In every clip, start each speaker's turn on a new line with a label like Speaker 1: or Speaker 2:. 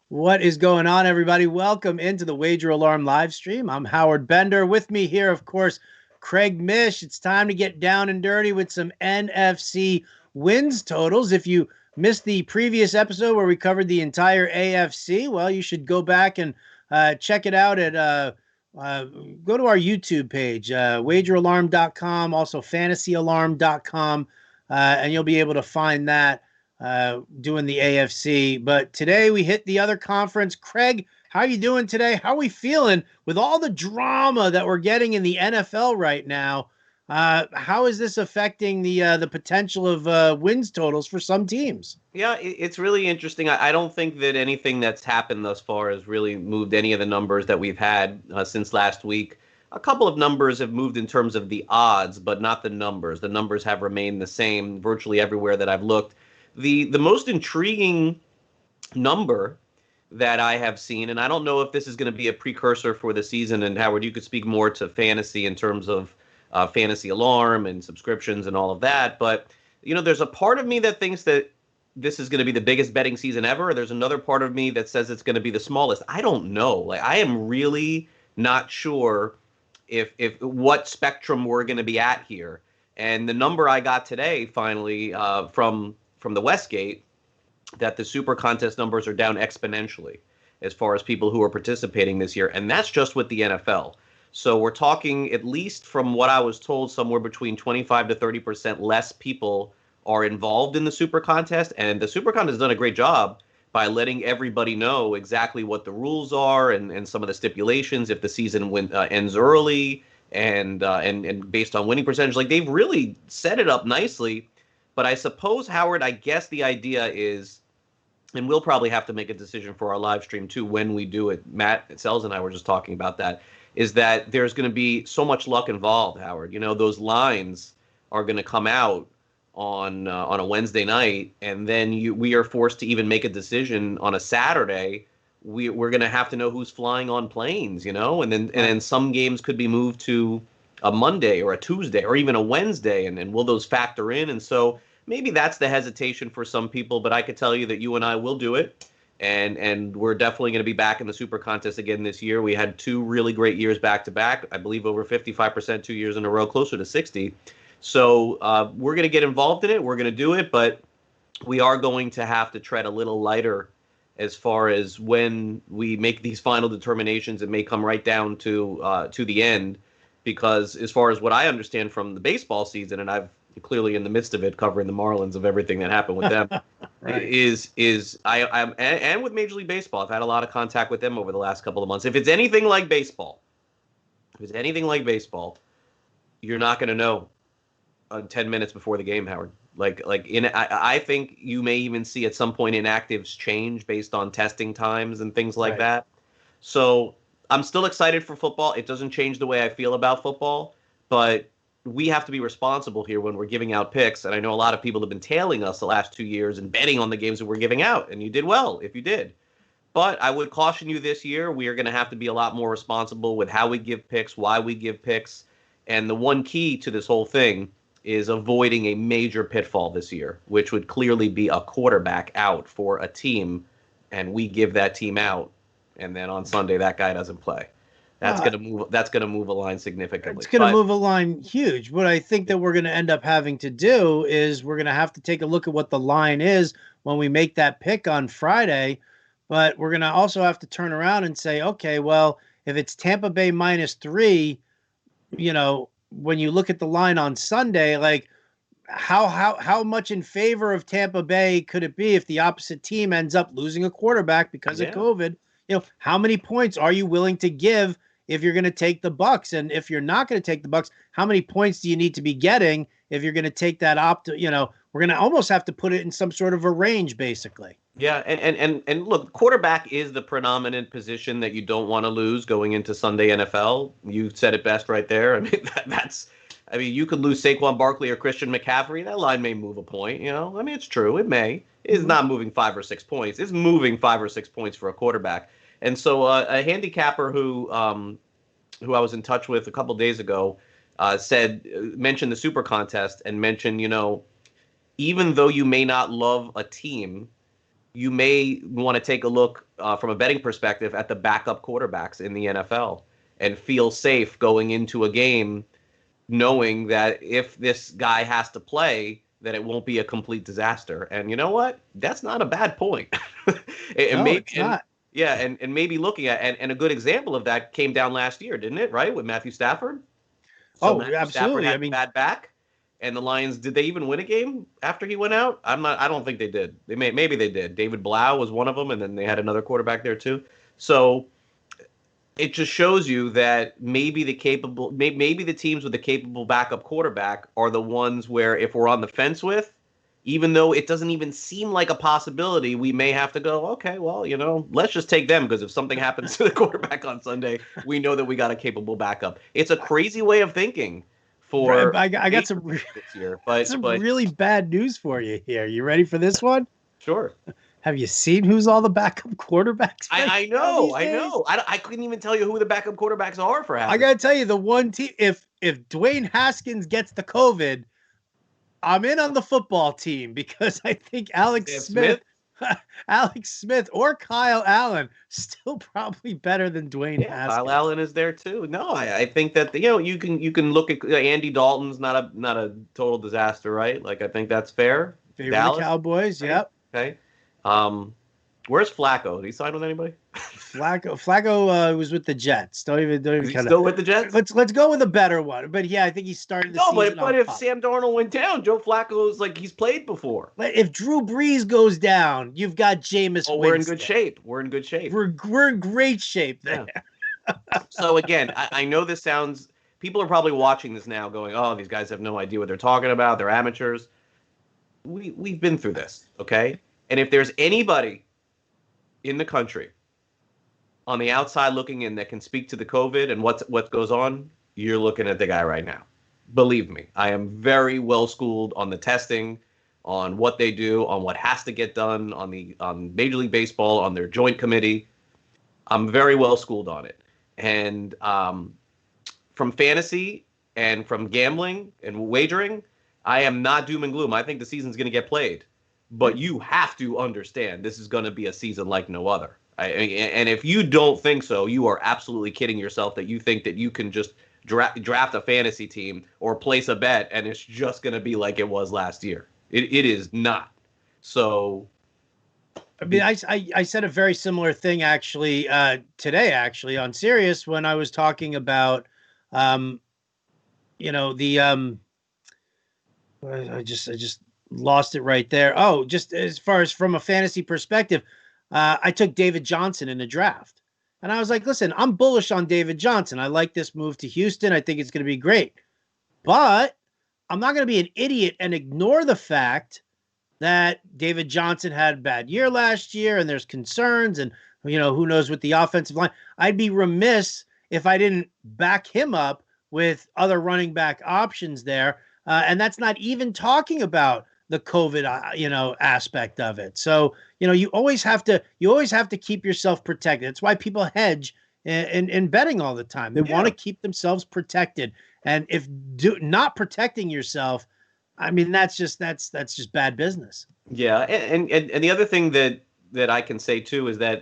Speaker 1: What is going on, everybody? Welcome into the Wager Alarm live stream. I'm Howard Bender. With me here, of course, Craig Mish. It's time to get down and dirty with some NFC wins totals. If you missed the previous episode where we covered the entire AFC, well, you should go back and check it out at go to our YouTube page, wageralarm.com, also fantasyalarm.com, and you'll be able to find that doing the AFC. But today we hit the other conference. Craig, how you doing today? How are we feeling with all the drama that we're getting in the NFL right now? How is this affecting the potential of wins totals for some teams?
Speaker 2: Yeah, it's really interesting. I don't think that anything that's happened thus far has really moved any of the numbers that we've had since last week. A couple of numbers have moved in terms of the odds, but not the numbers. The numbers have remained the same virtually everywhere that I've looked. The most intriguing number that I have seen, and I don't know if this is going to be a precursor for the season, and Howard, you could speak more to fantasy in terms of fantasy alarm and subscriptions and all of that, but there's a part of me that thinks that this is going to be the biggest betting season ever. There's another part of me that says it's going to be the smallest. I don't know. Like, I am really not sure if what spectrum we're going to be at here. And the number I got today, finally, from the Westgate, that the Super Contest numbers are down exponentially as far as people who are participating this year, and that's just with the NFL. So we're talking, at least from what I was told, somewhere between 25 to 30% less people are involved in the Super Contest, and the Super Contest has done a great job by letting everybody know exactly what the rules are and some of the stipulations if the season ends early and based on winning percentage. Like, they've really set it up nicely. But I suppose, Howard, I guess the idea is, and we'll probably have to make a decision for our live stream too when we do it. Matt Sells and I were just talking about that, is that there's going to be so much luck involved, Howard. Those lines are going to come out on a Wednesday night, and then we are forced to even make a decision on a Saturday. We're going to have to know who's flying on planes, and then some games could be moved to a Monday or a Tuesday or even a Wednesday, and will those factor in? And so maybe that's the hesitation for some people, but I could tell you that you and I will do it, and we're definitely going to be back in the Super Contest again this year. We had two really great years back to back, I believe over 55% 2 years in a row, closer to 60. So we're going to get involved in it. We're going to do it, but we are going to have to tread a little lighter as far as when we make these final determinations. It may come right down to the end, because as far as what I understand from the baseball season, and I've clearly in the midst of it covering the Marlins of everything that happened with them, right. I'm and with Major League Baseball, I've had a lot of contact with them over the last couple of months. If it's anything like baseball, you're not going to know 10 minutes before the game, Howard. I think you may even see at some point inactives change based on testing times and things like that. So I'm still excited for football. It doesn't change the way I feel about football, but we have to be responsible here when we're giving out picks. And I know a lot of people have been tailing us the last 2 years and betting on the games that we're giving out, and you did well if you did. But I would caution you this year, we are going to have to be a lot more responsible with how we give picks, why we give picks. And the one key to this whole thing is avoiding a major pitfall this year, which would clearly be a quarterback out for a team, and we give that team out, and then on Sunday that guy doesn't play. That's gonna move a line significantly.
Speaker 1: It's gonna move a line huge. What I think that we're gonna end up having to do is we're gonna have to take a look at what the line is when we make that pick on Friday, but we're gonna also have to turn around and say, okay, well, if it's Tampa Bay -3, when you look at the line on Sunday, like how much in favor of Tampa Bay could it be if the opposite team ends up losing a quarterback because of COVID? How many points are you willing to give if you're going to take the Bucs? And if you're not going to take the Bucs, how many points do you need to be getting if you're going to take that we're going to almost have to put it in some sort of a range, basically.
Speaker 2: Yeah, and look, quarterback is the predominant position that you don't want to lose going into Sunday NFL. You said it best right there. I mean, you could lose Saquon Barkley or Christian McCaffrey. That line may move a point, it's true. It may. It's not moving 5 or 6 points. It's moving 5 or 6 points for a quarterback. And so a handicapper who I was in touch with a couple days ago mentioned the Super Contest and mentioned, even though you may not love a team, you may want to take a look from a betting perspective at the backup quarterbacks in the NFL and feel safe going into a game knowing that if this guy has to play, that it won't be a complete disaster. And you know what? That's not a bad point.
Speaker 1: No, it's not.
Speaker 2: Yeah, and maybe looking at and a good example of that came down last year, didn't it? Right, with Matthew Stafford. So
Speaker 1: Oh,
Speaker 2: Matthew Stafford
Speaker 1: absolutely.
Speaker 2: had
Speaker 1: I
Speaker 2: a
Speaker 1: mean,
Speaker 2: bad back, and the Lions, did they even win a game after he went out? I don't think they did. Maybe they did. David Blau was one of them, and then they had another quarterback there too. So it just shows you that maybe maybe the teams with the capable backup quarterback are the ones where if we're on the fence with, even though it doesn't even seem like a possibility, we may have to go, okay, well, let's just take them because if something happens to the quarterback on Sunday, we know that we got a capable backup. It's a crazy way of thinking for
Speaker 1: I got some
Speaker 2: this year, but
Speaker 1: really bad news for you here. You ready for this one?
Speaker 2: sure.
Speaker 1: Have you seen who's all the backup quarterbacks?
Speaker 2: I know. I couldn't even tell you who the backup quarterbacks are for half.
Speaker 1: I gotta tell you, the one team. If Dwayne Haskins gets the COVID, I'm in on the football team because I think Alex Smith or Kyle Allen still probably better than Dwayne Haskins.
Speaker 2: Kyle Allen is there too. No, I think that you can look at Andy Dalton's not a total disaster, right? Like I think that's fair.
Speaker 1: Favorite Dallas, Cowboys, right? Yep.
Speaker 2: Okay. Where's Flacco? Did he sign with anybody?
Speaker 1: Flacco was with the Jets. Don't even
Speaker 2: still with the Jets?
Speaker 1: Let's go with a better one. But yeah, I think he started the season.
Speaker 2: But if Sam Darnold went down, Joe Flacco's like he's played before.
Speaker 1: If Drew Brees goes down, you've got Jameis Winston.
Speaker 2: We're in good shape. We're in good shape.
Speaker 1: We're in great shape there.
Speaker 2: Yeah. So again, I know this sounds. People are probably watching this now, going, "Oh, these guys have no idea what they're talking about. They're amateurs." We've been through this, okay? And if there's anybody in the country on the outside looking in that can speak to the COVID and what goes on, you're looking at the guy right now. Believe me, I am very well schooled on the testing, on what they do, on what has to get done, on Major League Baseball, on their joint committee. I'm very well schooled on it. And from fantasy and from gambling and wagering, I am not doom and gloom. I think the season's going to get played. But you have to understand this is going to be a season like no other. And if you don't think so, you are absolutely kidding yourself that you think that you can just draft a fantasy team or place a bet and it's just going to be like it was last year. It is not. So,
Speaker 1: I mean, I said a very similar thing actually today actually on Sirius when I was talking about I just lost it right there. Oh, just as far as from a fantasy perspective, I took David Johnson in the draft. And I was like, listen, I'm bullish on David Johnson. I like this move to Houston. I think it's going to be great. But I'm not going to be an idiot and ignore the fact that David Johnson had a bad year last year and there's concerns and, who knows with the offensive line. I'd be remiss if I didn't back him up with other running back options there. And that's not even talking about the COVID, aspect of it. So, you always have to keep yourself protected. It's why people hedge in betting all the time. They want to keep themselves protected. And if not protecting yourself, I mean, that's just bad business.
Speaker 2: Yeah. And the other thing that I can say too, is that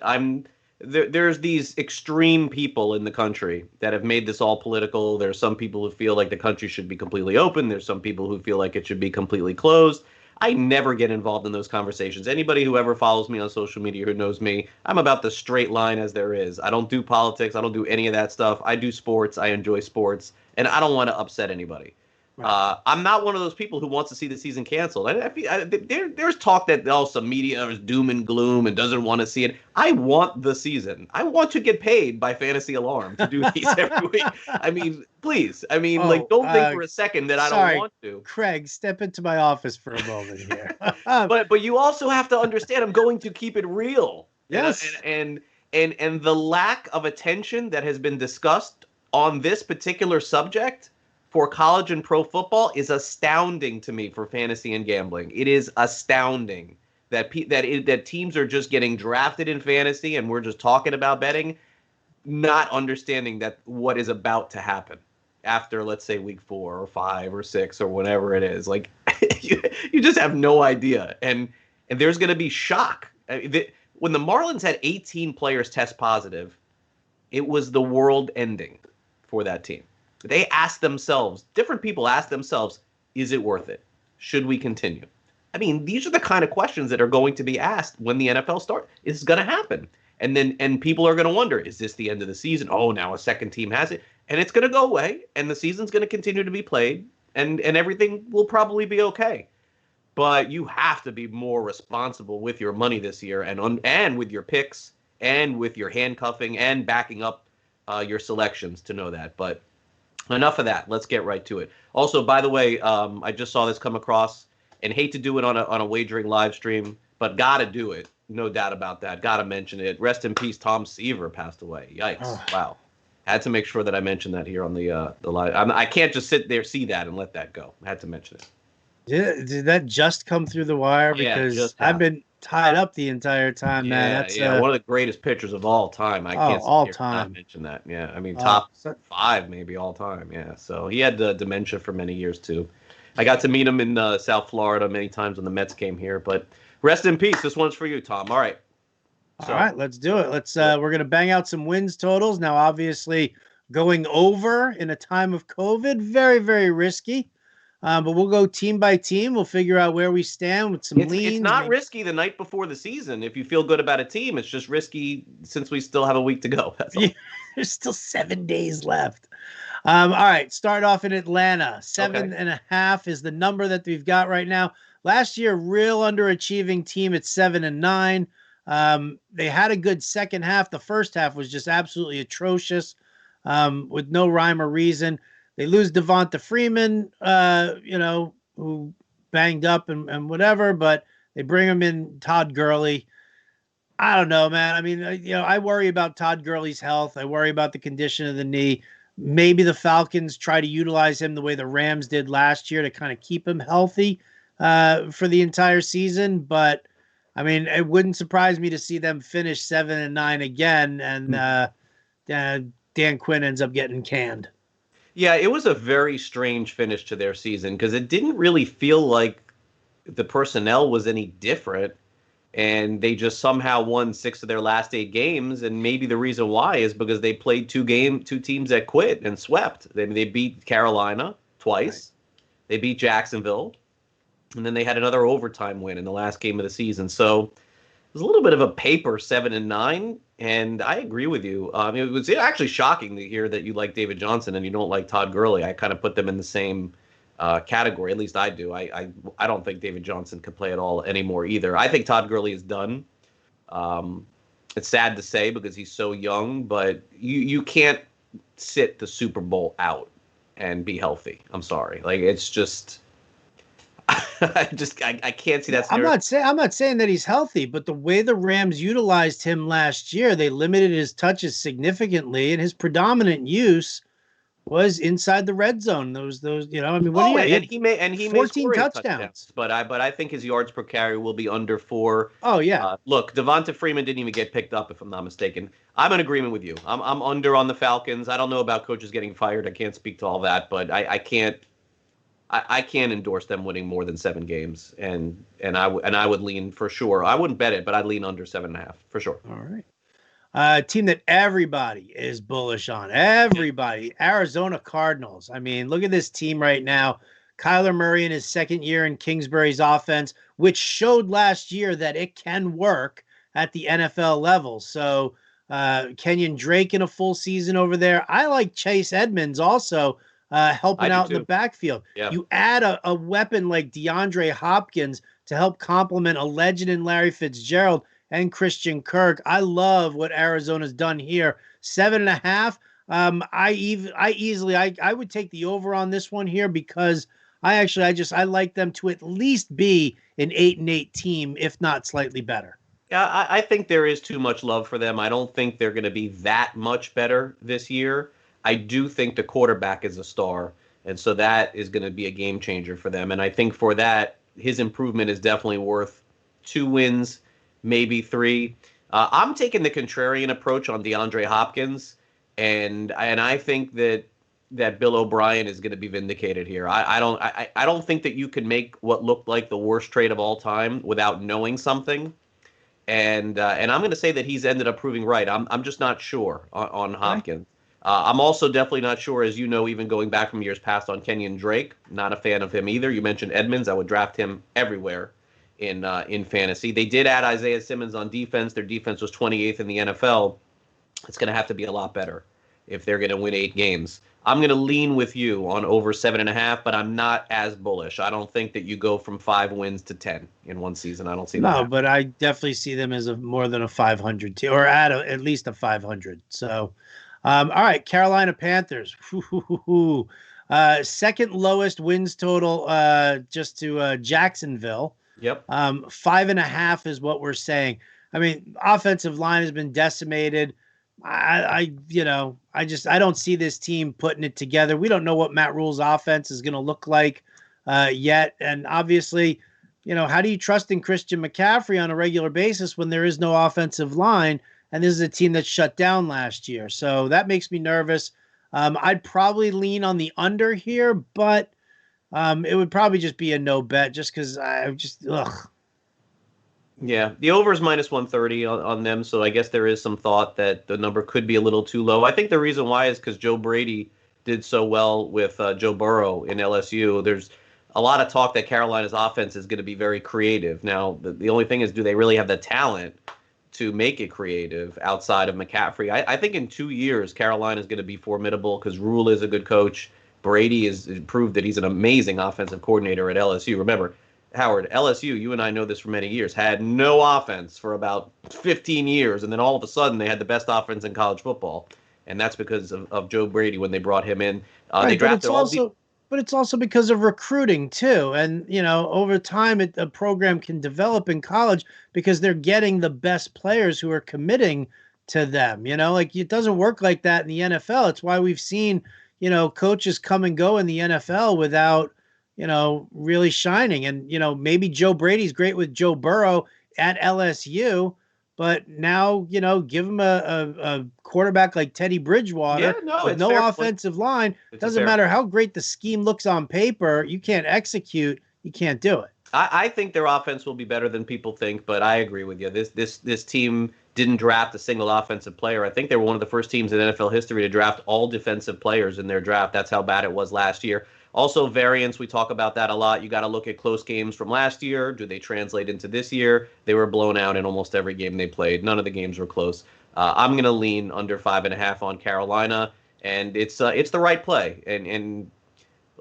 Speaker 2: there's these extreme people in the country that have made this all political. There's some people who feel like the country should be completely open. There's some people who feel like it should be completely closed. I never get involved in those conversations. Anybody who ever follows me on social media who knows me, I'm about the straight line as there is. I don't do politics. I don't do any of that stuff. I do sports. I enjoy sports. And I don't want to upset anybody. Right. I'm not one of those people who wants to see the season canceled. There's talk that some media is doom and gloom and doesn't want to see it. I want the season. I want to get paid by Fantasy Alarm to do these every week. I mean, please. I mean, don't think for a second that I don't want to.
Speaker 1: Craig, step into my office for a moment here.
Speaker 2: But you also have to understand I'm going to keep it real.
Speaker 1: Yes.
Speaker 2: And the lack of attention that has been discussed on this particular subject for college and pro football is astounding to me for fantasy and gambling. It is astounding that teams are just getting drafted in fantasy and we're just talking about betting, not understanding that what is about to happen after, let's say, week 4 or 5 or 6 or whatever it is. Like you just have no idea. And there's going to be shock. When the Marlins had 18 players test positive, it was the world ending for that team. They asked themselves, different people asked themselves, is it worth it? Should we continue? I mean, these are the kind of questions that are going to be asked when the NFL starts. It's going to happen. And people are going to wonder, is this the end of the season? Oh, now a second team has it. And it's going to go away, and the season's going to continue to be played, and everything will probably be okay. But you have to be more responsible with your money this year, and with your picks, and with your handcuffing, and backing up your selections to know that. But enough of that. Let's get right to it. Also, by the way, I just saw this come across, and hate to do it on a wagering live stream, but gotta do it. No doubt about that. Gotta mention it. Rest in peace. Tom Seaver passed away. Yikes! Oh. Wow. Had to make sure that I mentioned that here on the live. I can't just sit there, see that, and let that go. I had to mention it.
Speaker 1: Did that just come through the wire? Because I've been tied up the entire time, man. That's
Speaker 2: one of the greatest pitchers of all time. I can't
Speaker 1: all time.
Speaker 2: Not mention that. Yeah, I mean top 5 maybe all time. Yeah, so he had dementia for many years too. I got to meet him in South Florida many times when the Mets came here. But rest in peace. This one's for you, Tom. All right.
Speaker 1: All right, let's do it. We're gonna bang out some wins totals now. Obviously, going over in a time of COVID, very, very risky. But we'll go team by team. We'll figure out where we stand with some leans.
Speaker 2: It's not risky the night before the season. If you feel good about a team, it's just risky since we still have a week to go. That's all.
Speaker 1: There's still 7 days left. All right, start off in Atlanta. 7.5 is the number that we've got right now. Last year, real underachieving team at 7-9. They had a good second half. The first half was just absolutely atrocious, with no rhyme or reason. They lose Devonta Freeman, who banged up and whatever, but they bring him in Todd Gurley. I don't know, man. I mean, I worry about Todd Gurley's health. I worry about the condition of the knee. Maybe the Falcons try to utilize him the way the Rams did last year to kind of keep him healthy for the entire season. But, I mean, it wouldn't surprise me to see them finish 7-9 again, and Dan Quinn ends up getting canned.
Speaker 2: Yeah, it was a very strange finish to their season because it didn't really feel like the personnel was any different, and they just somehow won 6 of their last 8 games. And maybe the reason why is because they played 2 teams that quit and swept. They beat Carolina twice, right. They beat Jacksonville, and then they had another overtime win in the last game of the season. So it was a little bit of a paper 7-9. And I agree with you. It was actually shocking to hear that you like David Johnson and you don't like Todd Gurley. I kind of put them in the same category. At least I do. I don't think David Johnson can play at all anymore either. I think Todd Gurley is done. It's sad to say because he's so young, but you can't sit the Super Bowl out and be healthy. I'm sorry. Like, it's just... I can't see that scenario.
Speaker 1: I'm not saying that he's healthy, but the way the Rams utilized him last year, they limited his touches significantly, and his predominant use was inside the red zone. Those I mean, what
Speaker 2: he made
Speaker 1: 14 touchdowns.
Speaker 2: But I think his yards per carry will be under 4.
Speaker 1: Oh yeah.
Speaker 2: Look, Devonta Freeman didn't even get picked up, if I'm not mistaken. I'm in agreement with you. I'm under on the Falcons. I don't know about coaches getting fired. I can't speak to all that, but I can't endorse them winning more than 7 games, and I would lean for sure. I wouldn't bet it, but I'd lean under 7.5 for sure.
Speaker 1: All right. Team that everybody is bullish on. Everybody. Arizona Cardinals. I mean, look at this team right now. Kyler Murray in his second year in Kingsbury's offense, which showed last year that it can work at the NFL level. So Kenyon Drake in a full season over there. I like Chase Edmonds also. Helping out in the backfield.
Speaker 2: Yeah.
Speaker 1: You add a weapon like DeAndre Hopkins to help complement a legend in Larry Fitzgerald and Christian Kirk. I love what Arizona's done here. 7.5. I would take the over on this one here because I like them to at least be an 8-8 team, if not slightly better.
Speaker 2: Yeah, I think there is too much love for them. I don't think they're going to be that much better this year. I do think the quarterback is a star, and so that is going to be a game changer for them. And I think for that, his improvement is definitely worth 2 wins, maybe 3. I'm taking the contrarian approach on DeAndre Hopkins, and I think that Bill O'Brien is going to be vindicated here. I don't think that you can make what looked like the worst trade of all time without knowing something. And I'm going to say that he's ended up proving right. I'm just not sure on Hopkins. I'm also definitely not sure, as you know, even going back from years past, on Kenyon Drake. Not a fan of him either. You mentioned Edmonds. I would draft him everywhere in fantasy. They did add Isaiah Simmons on defense. Their defense was 28th in the NFL. It's going to have to be a lot better if they're going to win 8 games. I'm going to lean with you on over 7.5, but I'm not as bullish. I don't think that you go from 5 wins to 10 in one season. I don't see that
Speaker 1: No,
Speaker 2: happening.
Speaker 1: but I definitely see them as more than a 500 team, or at least a 500. So, all right, Carolina Panthers. Second lowest wins total, just to Jacksonville.
Speaker 2: Yep.
Speaker 1: 5.5 is what we're saying. I mean, offensive line has been decimated. I don't see this team putting it together. We don't know what Matt Rule's offense is going to look like yet, and obviously, how do you trust in Christian McCaffrey on a regular basis when there is no offensive line? And this is a team that shut down last year, so that makes me nervous. I'd probably lean on the under here, but it would probably just be a no bet, just because ugh.
Speaker 2: Yeah, the over is minus 130 on them, so I guess there is some thought that the number could be a little too low. I think the reason why is because Joe Brady did so well with Joe Burrow in LSU. There's a lot of talk that Carolina's offense is going to be very creative. Now, the only thing is, do they really have the talent to make it creative outside of McCaffrey? I think in 2 years, Carolina is going to be formidable because Rule is a good coach. Brady has proved that he's an amazing offensive coordinator at LSU. Remember, Howard, LSU, you and I know this for many years, had no offense for about 15 years, and then all of a sudden they had the best offense in college football, and that's because of Joe Brady when they brought him in. They drafted
Speaker 1: but it's also because of recruiting too, and over time a program can develop in college because they're getting the best players who are committing to them. Like, it doesn't work like that in the NFL. It's why we've seen coaches come and go in the NFL without really shining. And, maybe Joe Brady's great with Joe Burrow at LSU, but now, give him a quarterback like Teddy Bridgewater with no offensive line. Doesn't matter how great the scheme looks on paper. You can't execute. You can't do it.
Speaker 2: I think their offense will be better than people think, but I agree with you. This team didn't draft a single offensive player. I think they were one of the first teams in NFL history to draft all defensive players in their draft. That's how bad it was last year. Also, variance, we talk about that a lot. You got to look at close games from last year. Do they translate into this year? They were blown out in almost every game they played. None of the games were close. I'm going to lean under 5.5 on Carolina, and it's the right play. And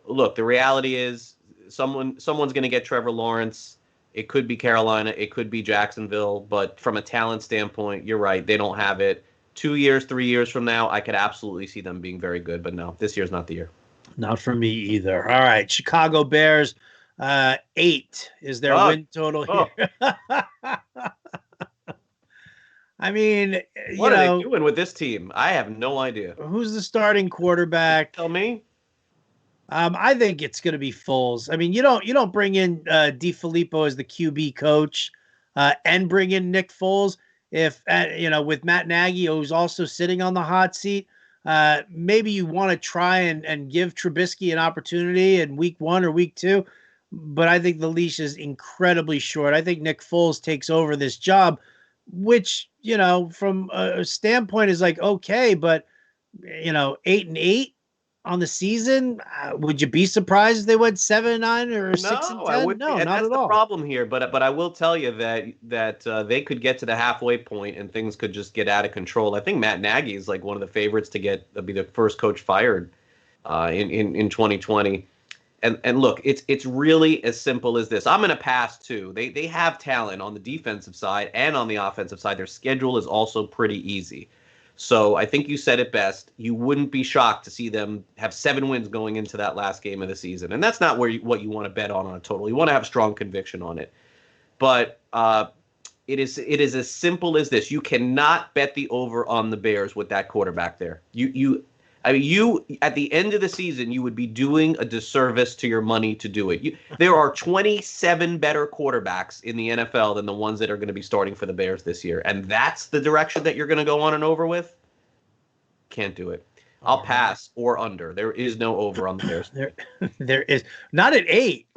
Speaker 2: look, the reality is someone's going to get Trevor Lawrence. It could be Carolina. It could be Jacksonville. But from a talent standpoint, you're right. They don't have it. 2 years, 3 years from now, I could absolutely see them being very good. But no, this year's not the year.
Speaker 1: Not for me either. All right, Chicago Bears, 8 is their win total here. I mean,
Speaker 2: what are they doing with this team? I have no idea.
Speaker 1: Who's the starting quarterback?
Speaker 2: Tell me.
Speaker 1: I think it's going to be Foles. I mean, you don't bring in DeFilippo as the QB coach and bring in Nick Foles if with Matt Nagy, who's also sitting on the hot seat. Maybe you want to try and give Trubisky an opportunity in week 1 or week 2, but I think the leash is incredibly short. I think Nick Foles takes over this job, which, from a standpoint is like, okay, but 8-8 on the season, would you be surprised if they went 7-9 or 6-10?
Speaker 2: I wouldn't.
Speaker 1: No, not
Speaker 2: that's
Speaker 1: at
Speaker 2: the
Speaker 1: all.
Speaker 2: problem here. But I will tell you that they could get to the halfway point and things could just get out of control. I think Matt Nagy is like one of the favorites to be the first coach fired in 2020. And look, it's really as simple as this. I'm going to pass too. They have talent on the defensive side and on the offensive side. Their schedule is also pretty easy. So I think you said it best. You wouldn't be shocked to see them have 7 wins going into that last game of the season. And that's not what you want to bet on a total. You want to have strong conviction on it. But it is as simple as this. You cannot bet the over on the Bears with that quarterback there. You at the end of the season, you would be doing a disservice to your money to do it. There are 27 better quarterbacks in the NFL than the ones that are going to be starting for the Bears this year. And that's the direction that you're going to go on and over with? Can't do it. I'll pass or under. There is no over on the Bears.
Speaker 1: There is. Not at 8.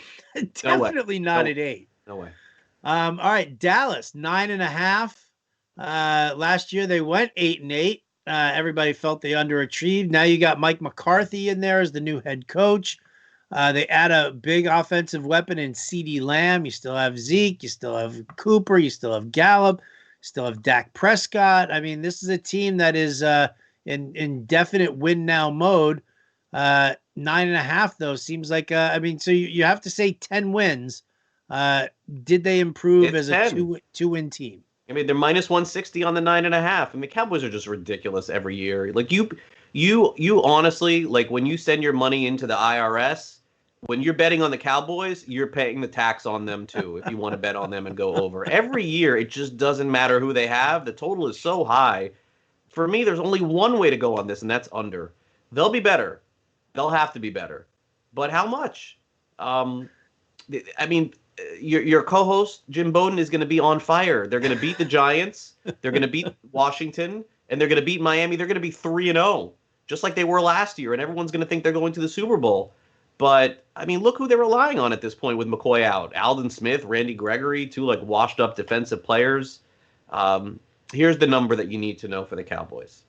Speaker 1: Definitely not at 8.
Speaker 2: No way.
Speaker 1: All right, Dallas 9.5. Last year they went 8-8. Everybody felt they underachieved. Now you got Mike McCarthy in there as the new head coach. They add a big offensive weapon in CeeDee Lamb. You still have Zeke. You still have Cooper. You still have Gallup. You still have Dak Prescott. I mean, this is a team that is in definite win now mode. 9.5 though seems like I mean, so you have to say 10 wins. Did they improve
Speaker 2: It's
Speaker 1: as a
Speaker 2: 10.
Speaker 1: two win team?
Speaker 2: I mean, they're minus 160 on the 9.5. I mean, Cowboys are just ridiculous every year. Like you honestly, like when you send your money into the IRS, when you're betting on the Cowboys, you're paying the tax on them too. If you want to bet on them and go over every year, it just doesn't matter who they have. The total is so high. For me, there's only one way to go on this, and that's under. They'll be better. They'll have to be better, but how much? I mean, your co-host Jim Bowden is going to be on fire. They're going to beat the Giants. They're going to beat Washington, and they're going to beat Miami. They're going to be 3-0, just like they were last year, and everyone's going to think they're going to the Super Bowl. But I mean, look who they're relying on at this point with McCoy out. Alden Smith, Randy Gregory, two like washed-up defensive players. Here's the number that you need to know for the Cowboys.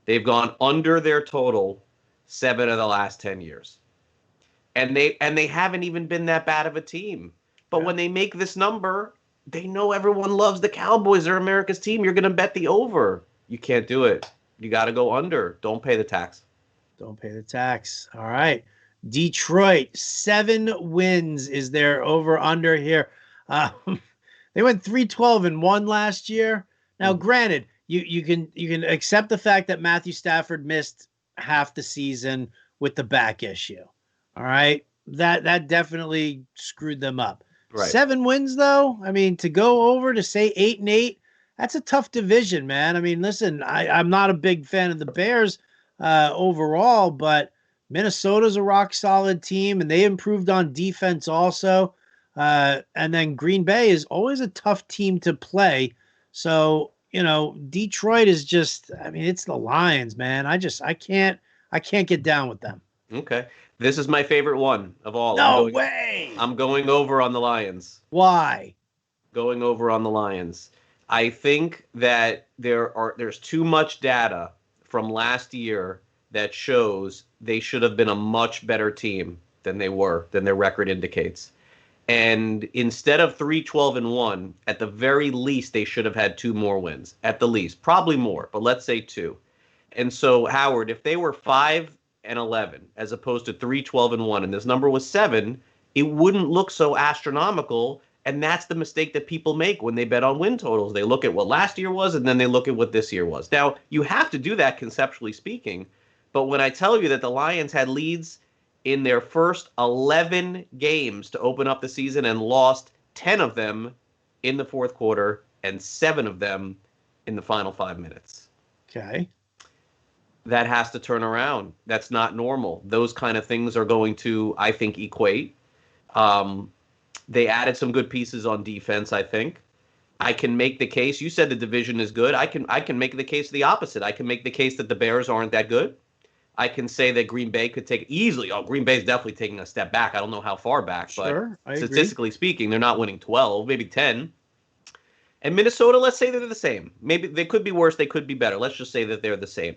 Speaker 2: They've gone under their total 7 of the last 10 years. And they haven't even been that bad of a team. But when they make this number, they know everyone loves the Cowboys. They're America's team. You're going to bet the over. You can't do it. You got to go under. Don't pay the tax.
Speaker 1: Don't pay the tax. All right. Detroit, 7 wins is their over under here. They went 3-12-1 last year. Now, granted, you can accept the fact that Matthew Stafford missed half the season with the back issue. All right. That definitely screwed them up. Right. 7 wins, though. I mean, to go over to say 8-8, that's a tough division, man. I mean, listen, I'm not a big fan of the Bears overall, but Minnesota's a rock solid team, and they improved on defense also. And then Green Bay is always a tough team to play. So, Detroit is just, I mean, it's the Lions, man. I can't get down with them.
Speaker 2: Okay. This is my favorite one of all.
Speaker 1: No way.
Speaker 2: I'm going over on the Lions.
Speaker 1: Why?
Speaker 2: Going over on the Lions. I think that there's too much data from last year that shows they should have been a much better team than they were, than their record indicates. And instead of 3-12-1, at the very least, they should have had 2 more wins. At the least. Probably more, but let's say 2. And so, Howard, if they were 5-11 as opposed to 3-12-1, and this number was 7, it wouldn't look so astronomical. And that's the mistake that people make when they bet on win totals. They look at what last year was, and then they look at what this year was. Now, you have to do that conceptually speaking. But when I tell you that the Lions had leads in their first 11 games to open up the season and lost 10 of them in the fourth quarter and 7 of them in the final 5 minutes.
Speaker 1: Okay.
Speaker 2: That has to turn around. That's not normal. Those kind of things are going to, I think, equate. They added some good pieces on defense, I think. I can make the case. You said the division is good. I can make the case the opposite. I can make the case that the Bears aren't that good. I can say that Green Bay could take easily. Oh, Green Bay is definitely taking a step back. I don't know how far back,
Speaker 1: sure,
Speaker 2: but statistically speaking, they're not winning 12, maybe 10. And Minnesota, let's say they're the same. Maybe they could be worse. They could be better. Let's just say that they're the same.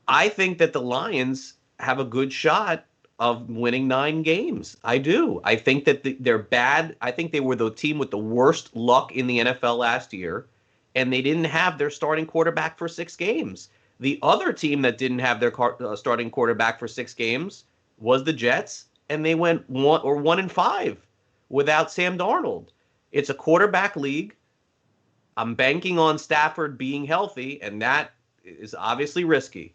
Speaker 2: I think that the Lions have a good shot of winning 9 games. I do. I think that they're bad. I think they were the team with the worst luck in the NFL last year, and they didn't have their starting quarterback for 6 games. The other team that didn't have their starting quarterback for 6 games was the Jets, and they went 1-5 without Sam Darnold. It's a quarterback league. I'm banking on Stafford being healthy, and that is obviously risky.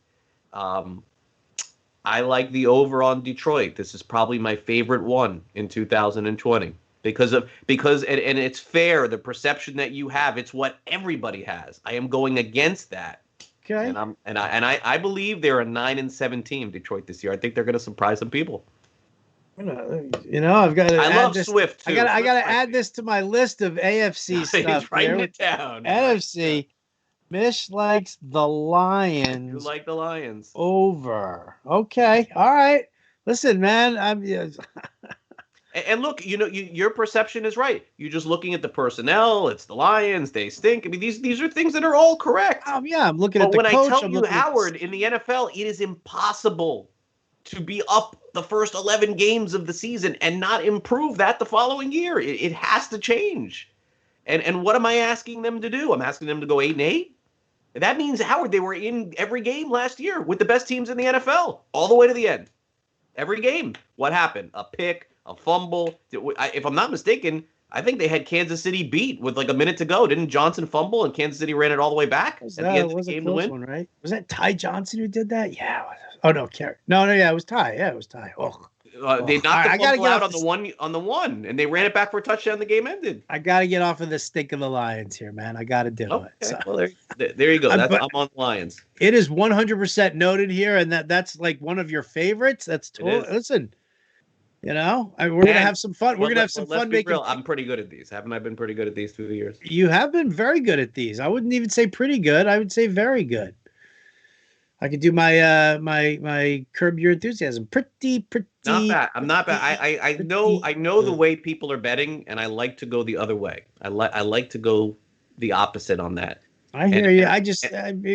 Speaker 2: I like the over on Detroit. This is probably my favorite one in 2020 because it's fair. The perception that you have, it's what everybody has. I am going against that.
Speaker 1: Okay.
Speaker 2: And I believe they're a 9-7 team, Detroit, this year. I think they're going to surprise some people.
Speaker 1: I've got to.
Speaker 2: I love Swift too.
Speaker 1: I got to add this to my list of AFC stuff.
Speaker 2: He's writing it down.
Speaker 1: NFC. Mish likes the Lions.
Speaker 2: You like the Lions
Speaker 1: over. Okay. All right. Listen, man.
Speaker 2: And look, your perception is right. You're just looking at the personnel. It's the Lions. They stink. I mean, these are things that are all correct.
Speaker 1: Yeah, I'm looking at
Speaker 2: But
Speaker 1: the
Speaker 2: when I
Speaker 1: coach.
Speaker 2: tell
Speaker 1: I'm
Speaker 2: you,
Speaker 1: looking at
Speaker 2: Howard, in the NFL, it is impossible to be up the first 11 games of the season and not improve that the following year. It has to change. And what am I asking them to do? I'm asking them to go 8-8. That means, Howard, they were in every game last year with the best teams in the NFL all the way to the end. Every game. What happened? A pick, a fumble. If I'm not mistaken, I think they had Kansas City beat with like a minute to go. Didn't Johnson fumble and Kansas City ran it all the way back at the end of the game to win?
Speaker 1: One, right? Was that Ty Johnson who did that? Yeah. Oh no, Carey. No, yeah, it was Ty. Yeah, it was Ty.
Speaker 2: They knocked the fumble out on the one, and they ran it back for a touchdown. The game ended.
Speaker 1: I got to get off of the stink of the Lions here, man. I got to do it.
Speaker 2: So. Well, there you go. I'm on the Lions.
Speaker 1: It is 100% noted here, and that's like one of your favorites. That's total. Listen, we're gonna have some fun. We're gonna have some fun making.
Speaker 2: Real. I'm pretty good at these. Haven't I been pretty good at these through the years?
Speaker 1: You have been very good at these. I wouldn't even say pretty good. I would say very good. I could do my my Curb Your Enthusiasm. Pretty.
Speaker 2: Not bad. I'm not bad. I know the way people are betting, and I like to go the other way. I like to go the opposite on that.
Speaker 1: I hear you.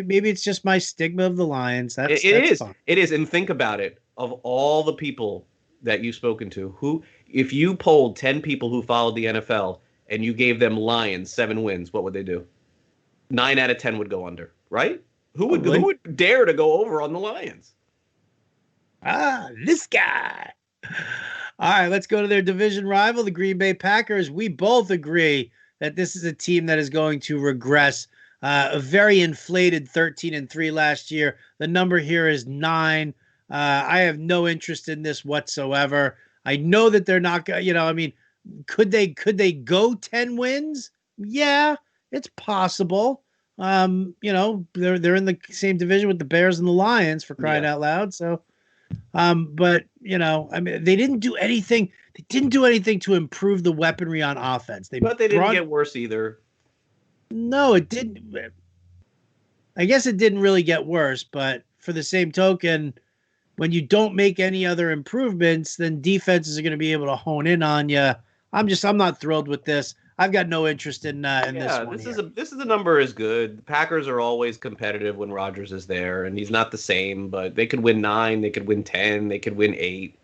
Speaker 1: Maybe it's just my stigma of the Lions. It
Speaker 2: is.
Speaker 1: Fun.
Speaker 2: It is. And think about it. Of all the people that you've spoken to, if you polled 10 people who followed the NFL and you gave them Lions 7 wins, what would they do? 9 out of 10 would go under, right? Who would dare to go over on the Lions?
Speaker 1: This guy. All right, let's go to their division rival, the Green Bay Packers. We both agree that this is a team that is going to regress. A very inflated 13-3 last year. The number here is 9. I have no interest in this whatsoever. I know that they're not going. I mean, could they go 10 wins? Yeah, it's possible. They're in the same division with the Bears and the Lions, for crying out loud. So, but I mean, they didn't do anything. They didn't do anything to improve the weaponry on offense.
Speaker 2: But they didn't get worse either.
Speaker 1: No, it didn't. I guess it didn't really get worse, but for the same token, when you don't make any other improvements, then defenses are going to be able to hone in on you. I'm not thrilled with this. I've got no interest in this one.
Speaker 2: This is a number is good. The Packers are always competitive when Rodgers is there, and he's not the same. But they could win 9, they could win 10, they could win 8.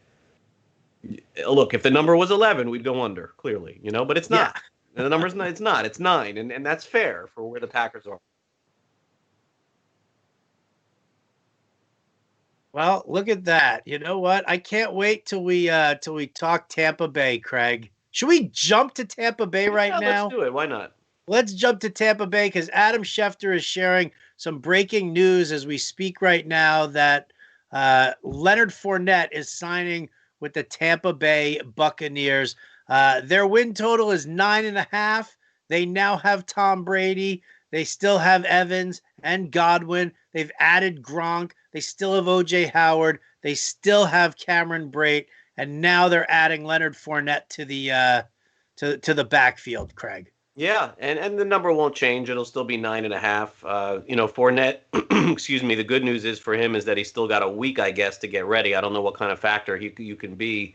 Speaker 2: Look, if the number was 11, we'd go under clearly, But it's not. And the number's not. It's not. It's 9, and that's fair for where the Packers are.
Speaker 1: Well, look at that. You know what? I can't wait till we talk Tampa Bay, Craig. Should we jump to Tampa Bay now?
Speaker 2: Let's do it. Why not?
Speaker 1: Let's jump to Tampa Bay because Adam Schefter is sharing some breaking news as we speak right now that Leonard Fournette is signing with the Tampa Bay Buccaneers. Their win total is 9.5. They now have Tom Brady. They still have Evans and Godwin. They've added Gronk. They still have O.J. Howard. They still have Cameron Brate. And now they're adding Leonard Fournette to the to the backfield, Craig.
Speaker 2: Yeah, and the number won't change. It'll still be 9.5. Fournette, excuse me, the good news is for him is that he's still got a week, I guess, to get ready. I don't know what kind of factor you can be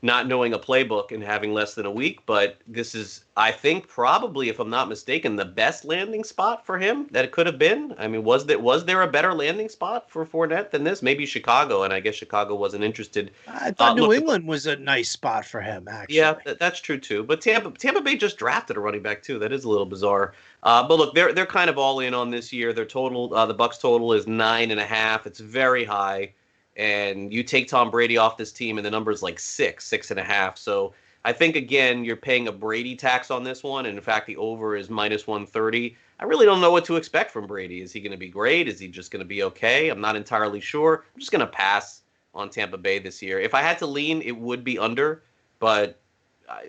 Speaker 2: not knowing a playbook and having less than a week, but this is, I think, probably, if I'm not mistaken, the best landing spot for him that it could have been. I mean, was there a better landing spot for Fournette than this? Maybe Chicago, and I guess Chicago wasn't interested.
Speaker 1: I thought New England was a nice spot for him, actually.
Speaker 2: Yeah, that's true, too. But Tampa Bay just drafted a running back, too. That is a little bizarre. But look, they're kind of all in on this year. Their total, the Bucs total is 9.5. It's very high. And you take Tom Brady off this team, and the number is like 6.5. So I think, again, you're paying a Brady tax on this one. And in fact, the over is -130. I really don't know what to expect from Brady. Is he going to be great? Is he just going to be okay? I'm not entirely sure. I'm just going to pass on Tampa Bay this year. If I had to lean, it would be under. But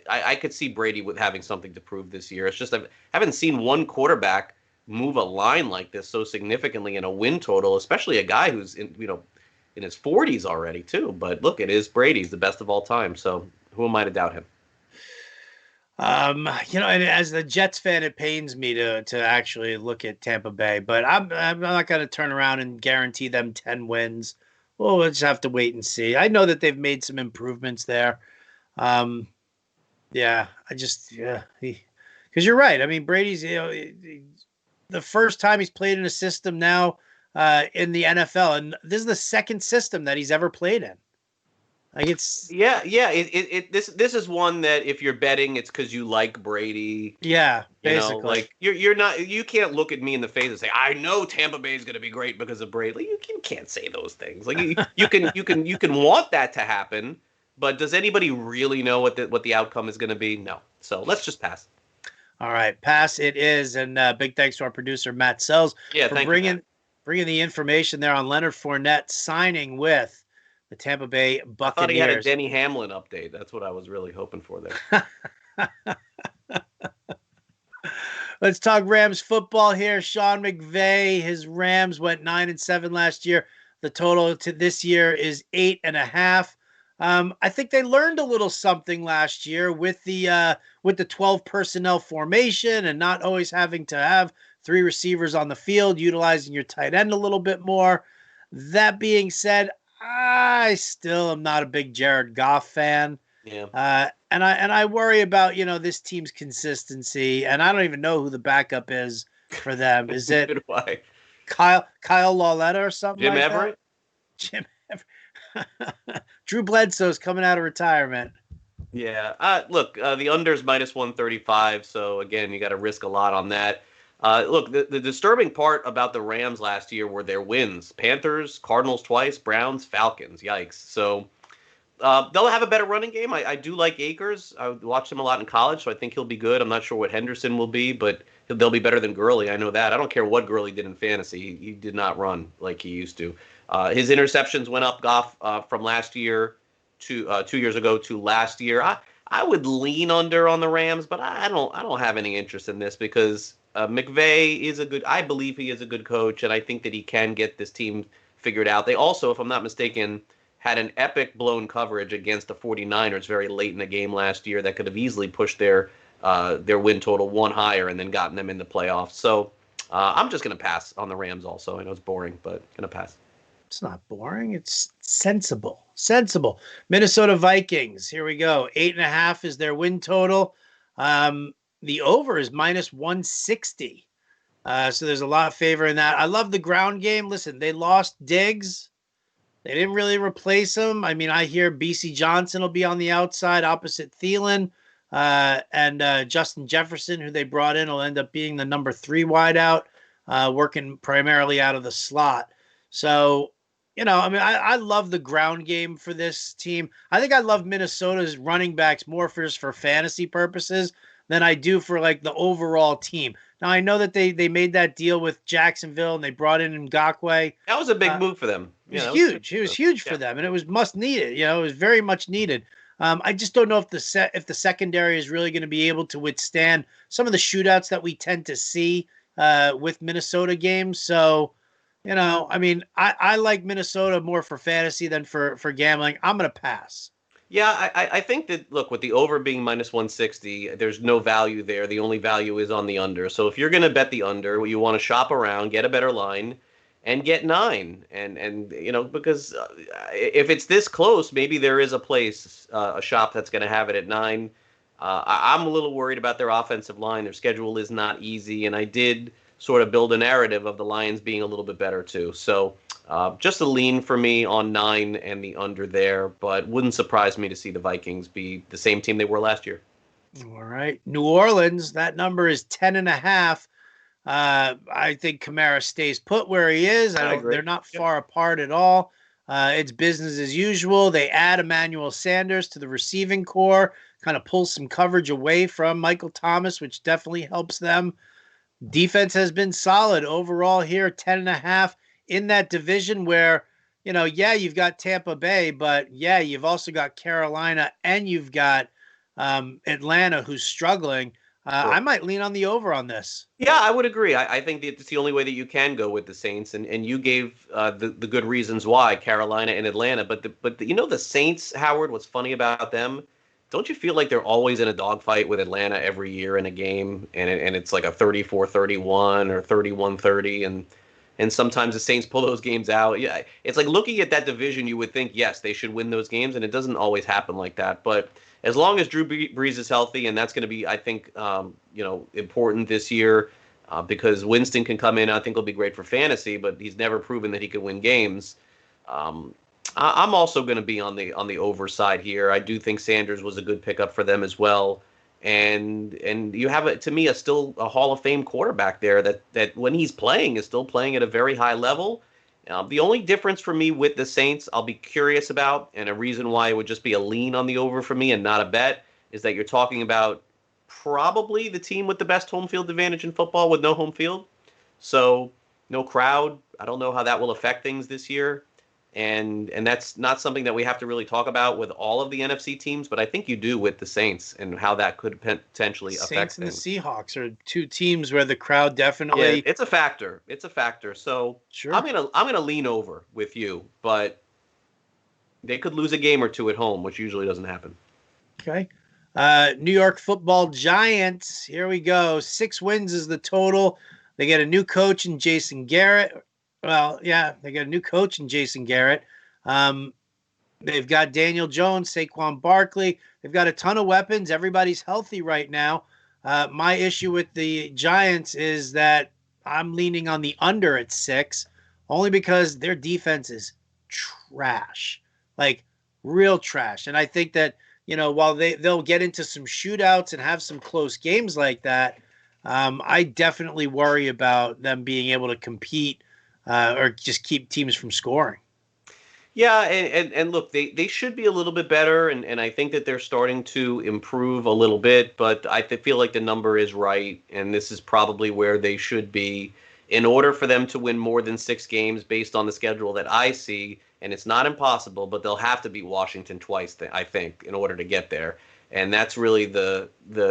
Speaker 2: I could see Brady with having something to prove this year. It's just I haven't seen one quarterback move a line like this so significantly in a win total, especially a guy who's in his 40s already, too. But look, it is Brady. He's the best of all time. So who am I to doubt him?
Speaker 1: And as the Jets fan, it pains me to actually look at Tampa Bay. But I'm not going to turn around and guarantee them 10 wins. We'll just have to wait and see. I know that they've made some improvements there. Um, yeah, because you're right. I mean, Brady's the first time he's played in a system now in the NFL, and this is the second system that he's ever played in. Like it's
Speaker 2: Yeah. This is one that if you're betting, it's because you like Brady.
Speaker 1: yeah,
Speaker 2: You know,
Speaker 1: basically.
Speaker 2: like you can't look at me in the face and say I know Tampa Bay is going to be great because of Brady. Like, you can't say those things. Like you can want that to happen, but does anybody really know what the outcome is going to be? No. So let's just pass.
Speaker 1: All right, pass it is, and big thanks to our producer Matt Sells
Speaker 2: Yeah,
Speaker 1: for
Speaker 2: thank you, Matt.
Speaker 1: bringing the information there on Leonard Fournette signing with the Tampa Bay
Speaker 2: I thought he had a
Speaker 1: Buccaneers.
Speaker 2: Denny Hamlin update. That's what I was really hoping for there.
Speaker 1: Let's talk Rams football here. Sean McVay, his Rams went 9-7 last year. The total to this year is 8.5. I think they learned a little something last year with the 12 personnel formation and not always having to have three receivers on the field, utilizing your tight end a little bit more. That being said, I still am not a big Jared Goff fan.
Speaker 2: Yeah.
Speaker 1: And I worry about, this team's consistency, and I don't even know who the backup is for them. Is it
Speaker 2: Why?
Speaker 1: Kyle Lauletta or something
Speaker 2: Jim
Speaker 1: like
Speaker 2: Everett?
Speaker 1: that? Jim Everett. Drew Bledsoe's coming out of retirement.
Speaker 2: Yeah. Look, the under's -135, so again, you got to risk a lot on that. Look, the disturbing part about the Rams last year were their wins: Panthers, Cardinals twice, Browns, Falcons. Yikes! So they'll have a better running game. I do like Akers. I watched him a lot in college, so I think he'll be good. I'm not sure what Henderson will be, but they'll be better than Gurley. I know that. I don't care what Gurley did in fantasy. He did not run like he used to. His interceptions went up, Goff, from last year to 2 years ago to last year. I would lean under on the Rams, but I don't have any interest in this because McVay is I believe he is a good coach, and I think that he can get this team figured out. They also, if I'm not mistaken, had an epic blown coverage against the 49ers very late in the game last year that could have easily pushed their win total one higher and then gotten them in the playoffs. So I'm just going to pass on the Rams also. I know it's boring, but going to pass.
Speaker 1: It's not boring. It's sensible. Sensible. Minnesota Vikings. Here we go. 8.5 is their win total. The over is -160. So there's a lot of favor in that. I love the ground game. Listen, they lost Diggs. They didn't really replace him. I mean, I hear BC Johnson will be on the outside opposite Thielen. And Justin Jefferson, who they brought in, will end up being the number 3 wideout, working primarily out of the slot. So, I mean, I love the ground game for this team. I think I love Minnesota's running backs more for fantasy purposes than I do for like the overall team. Now, I know that they made that deal with Jacksonville and they brought in Ngakoue.
Speaker 2: That was a big move for them.
Speaker 1: It was huge. It was huge for them, and it was must needed. It was very much needed. I just don't know if the secondary is really going to be able to withstand some of the shootouts that we tend to see with Minnesota games. So, I mean, I like Minnesota more for fantasy than for gambling. I'm going to pass.
Speaker 2: Yeah, I think that, look, with the over being -160, there's no value there. The only value is on the under. So if you're going to bet the under, you want to shop around, get a better line, and get 9. And because if it's this close, maybe there is a place, a shop that's going to have it at 9. I'm a little worried about their offensive line. Their schedule is not easy, and I did sort of build a narrative of the Lions being a little bit better too. So just a lean for me on 9 and the under there, but wouldn't surprise me to see the Vikings be the same team they were last year.
Speaker 1: All right. New Orleans, that number is 10.5. I think Kamara stays put where he is. They're not far apart at all. It's business as usual. They add Emmanuel Sanders to the receiving core, kind of pulls some coverage away from Michael Thomas, which definitely helps them. Defense has been solid overall here, 10.5 in that division where, you've got Tampa Bay, but you've also got Carolina and you've got Atlanta who's struggling. I might lean on the over on this.
Speaker 2: Yeah, I would agree. I think that it's the only way that you can go with the Saints, and you gave the good reasons why, Carolina and Atlanta. But the Saints, Howard, what's funny about them, don't you feel like they're always in a dogfight with Atlanta every year in a game, and it's like a 34-31 or 31-30, and sometimes the Saints pull those games out. Yeah, it's like looking at that division, you would think, yes, they should win those games, and it doesn't always happen like that. But as long as Drew Brees is healthy, and that's going to be, I think, important this year because Winston can come in. I think will be great for fantasy, but he's never proven that he can win games. I'm also going to be on the over side here. I do think Sanders was a good pickup for them as well. And you have, to me, still a Hall of Fame quarterback there that when he's playing is still playing at a very high level. The only difference for me with the Saints, I'll be curious about, and a reason why it would just be a lean on the over for me and not a bet, is that you're talking about probably the team with the best home field advantage in football with no home field. So no crowd. I don't know how that will affect things this year. And that's not something that we have to really talk about with all of the NFC teams, but I think you do with the Saints and how that could potentially affect things.
Speaker 1: Saints and the Seahawks are two teams where the crowd definitely.
Speaker 2: Yeah, it's a factor. It's a factor. So sure. I'm gonna lean over with you, but they could lose a game or two at home, which usually doesn't happen.
Speaker 1: Okay. New York Football Giants. Here we go. 6 wins is the total. They get a new coach in Jason Garrett. Well, yeah, they got a new coach in Jason Garrett. They've got Daniel Jones, Saquon Barkley. They've got a ton of weapons. Everybody's healthy right now. My issue with the Giants is that I'm leaning on the under at 6, only because their defense is trash, like real trash. And I think that, while they'll get into some shootouts and have some close games like that, I definitely worry about them being able to compete or just keep teams from scoring.
Speaker 2: Yeah, and look, they should be a little bit better, and I think that they're starting to improve a little bit, but I feel like the number is right, and this is probably where they should be in order for them to win more than 6 games based on the schedule that I see, and it's not impossible, but they'll have to beat Washington twice, I think, in order to get there, and that's really the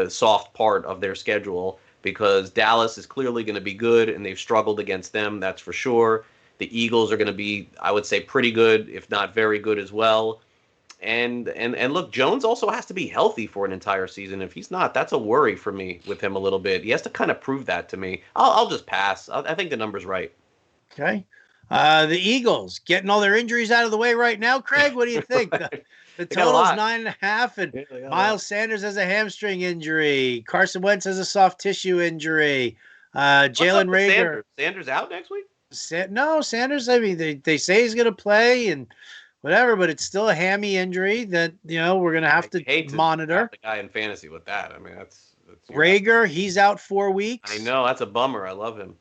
Speaker 2: soft part of their schedule, because Dallas is clearly going to be good, and they've struggled against them, that's for sure. The Eagles are going to be, I would say, pretty good, if not very good as well. And look, Jones also has to be healthy for an entire season. If he's not, that's a worry for me with him a little bit. He has to kind of prove that to me. I'll just pass. I think the number's right.
Speaker 1: Okay. The Eagles getting all their injuries out of the way right now. Craig, what do you think? The total's 9.5, and Miles Sanders has a hamstring injury. Carson Wentz has a soft tissue injury. Jalen Reagor.
Speaker 2: Sanders out next week?
Speaker 1: No, Sanders, I mean, they say he's going to play and whatever, but it's still a hammy injury that, we're going to have to monitor.
Speaker 2: Have the guy in fantasy with that. I mean, that's
Speaker 1: Reagor, he's out 4 weeks.
Speaker 2: I know. That's a bummer. I love him.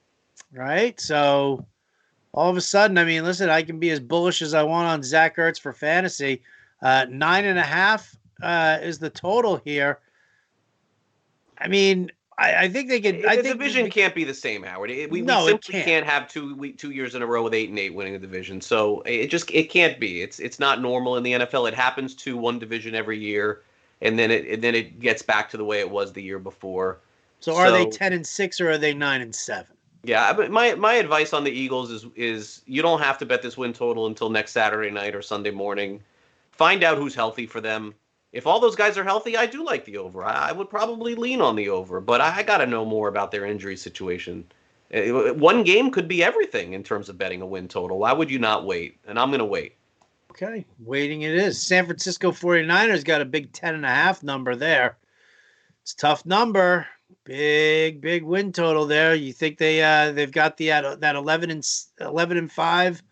Speaker 1: Right? So all of a sudden, I mean, listen, I can be as bullish as I want on Zach Ertz for fantasy. 9.5 is the total here. I mean, I think they could.
Speaker 2: The division can't be the same, Howard. We simply can't have 2 years in a row with 8-8 winning a division. So it can't be. It's not normal in the NFL. It happens to one division every year, and then it gets back to the way it was the year before.
Speaker 1: So are they 10-6 or are they 9-7?
Speaker 2: Yeah, but my advice on the Eagles is you don't have to bet this win total until next Saturday night or Sunday morning. Find out who's healthy for them. If all those guys are healthy, I do like the over. I would probably lean on the over, but I got to know more about their injury situation. One game could be everything in terms of betting a win total. Why would you not wait? And I'm going to wait.
Speaker 1: Okay, waiting it is. San Francisco 49ers got a big 10.5 number there. It's a tough number. Big win total there. You think they've got that 11-5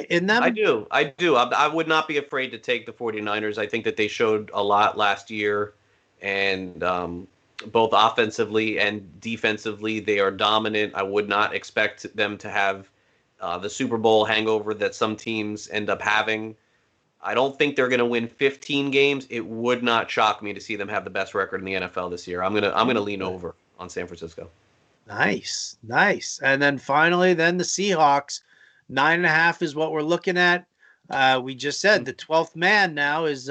Speaker 1: in them?
Speaker 2: I do. I would not be afraid to take the 49ers. I think that they showed a lot last year, and both offensively and defensively, they are dominant. I would not expect them to have the Super Bowl hangover that some teams end up having. I don't think they're going to win 15 games. It would not shock me to see them have the best record in the NFL this year. I'm gonna lean over on San Francisco.
Speaker 1: Nice. And then finally, the Seahawks. 9.5 is what we're looking at. We just said the 12th man now is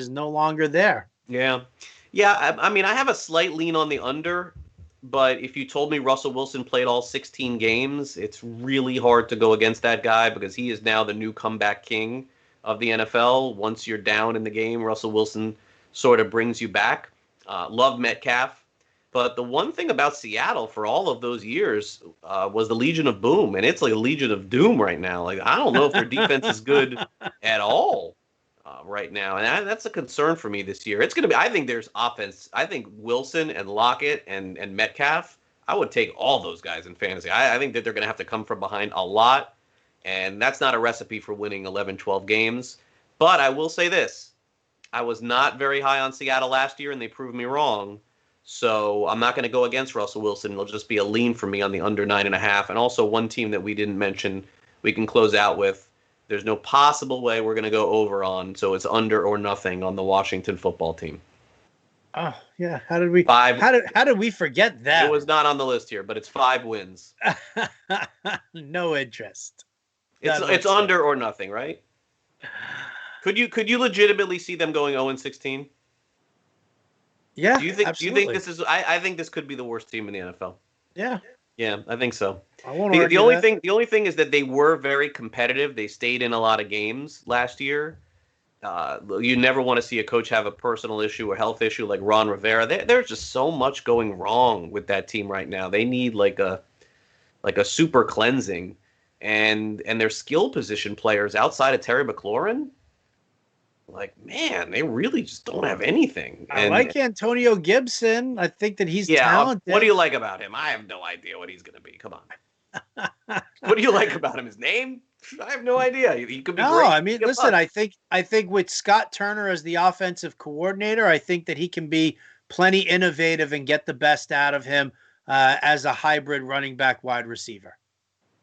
Speaker 1: no longer there.
Speaker 2: Yeah. I mean, I have a slight lean on the under, but if you told me Russell Wilson played all 16 games, it's really hard to go against that guy because he is now the new comeback king of the NFL. Once you're down in the game, Russell Wilson sort of brings you back. Love Metcalf. But the one thing about Seattle for all of those years was the Legion of Boom, and it's like a Legion of Doom right now. Like I don't know if their defense is good at all. right now, and that's a concern for me this year. It's going to be. I think there's offense. I think Wilson and Lockett and Metcalf. I would take all those guys in fantasy. I think that they're going to have to come from behind a lot, and that's not a recipe for winning 11, 12 games. But I will say this: I was not very high on Seattle last year, and they proved me wrong. So I'm not going to go against Russell Wilson. It'll just be a lean for me on the under 9.5. And also one team that we didn't mention, we can close out with. There's no possible way we're going to go over on, so it's under or nothing on the Washington football team.
Speaker 1: Oh yeah, how did we forget that?
Speaker 2: It was not on the list here, but it's 5 wins.
Speaker 1: No interest.
Speaker 2: It's under or nothing, right? Could you legitimately see them going 0-16?
Speaker 1: Yeah.
Speaker 2: Do you think
Speaker 1: absolutely.
Speaker 2: this is? I think this could be the worst team in the NFL.
Speaker 1: Yeah.
Speaker 2: Yeah, I think so.
Speaker 1: I won't
Speaker 2: The only thing is that they were very competitive. They stayed in a lot of games last year. You never want to see a coach have a personal issue or health issue like Ron Rivera. There's just so much going wrong with that team right now. They need like a super cleansing, and their skill position players outside of Terry McLaurin, like, man, they really just don't have anything.
Speaker 1: I like Antonio Gibson. I think that he's talented.
Speaker 2: What do you like about him? I have no idea what he's going to be. Come on. What do you like about him? His name? I have no idea. He could be great.
Speaker 1: I mean, listen, I think with Scott Turner as the offensive coordinator, I think that he can be plenty innovative and get the best out of him as a hybrid running back wide receiver.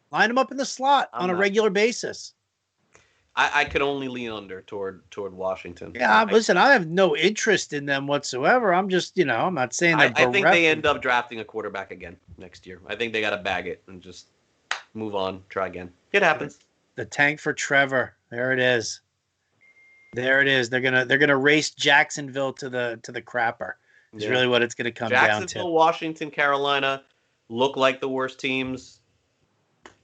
Speaker 1: Line him up in the slot on a regular basis.
Speaker 2: I could only lean under toward Washington.
Speaker 1: Yeah, listen, I have no interest in them whatsoever. I'm just, I'm not saying they're
Speaker 2: I think they end up drafting a quarterback again next year. I think they got to bag it and just move on, try again. It happens.
Speaker 1: The tank for Trevor. There it is. There it is. They're gonna race Jacksonville to the crapper. Is really what it's gonna come down to.
Speaker 2: Jacksonville, Washington, Carolina look like the worst teams,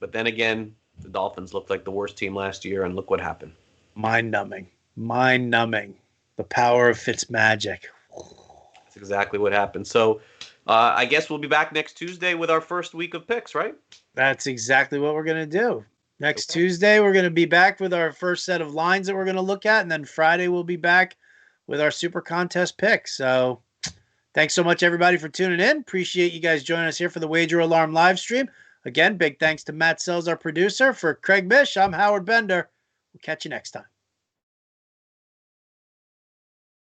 Speaker 2: but then again, the Dolphins looked like the worst team last year, and look what happened.
Speaker 1: Mind-numbing. The power of Fitzmagic.
Speaker 2: That's exactly what happened. So I guess we'll be back next Tuesday with our first week of picks, right?
Speaker 1: That's exactly what we're going to do. Next Tuesday, we're going to be back with our first set of lines that we're going to look at, and then Friday we'll be back with our Super Contest picks. So thanks so much, everybody, for tuning in. Appreciate you guys joining us here for the Wager Alarm live stream. Again, big thanks to Matt Sells, our producer. For Craig Mish, I'm Howard Bender. We'll catch you next time.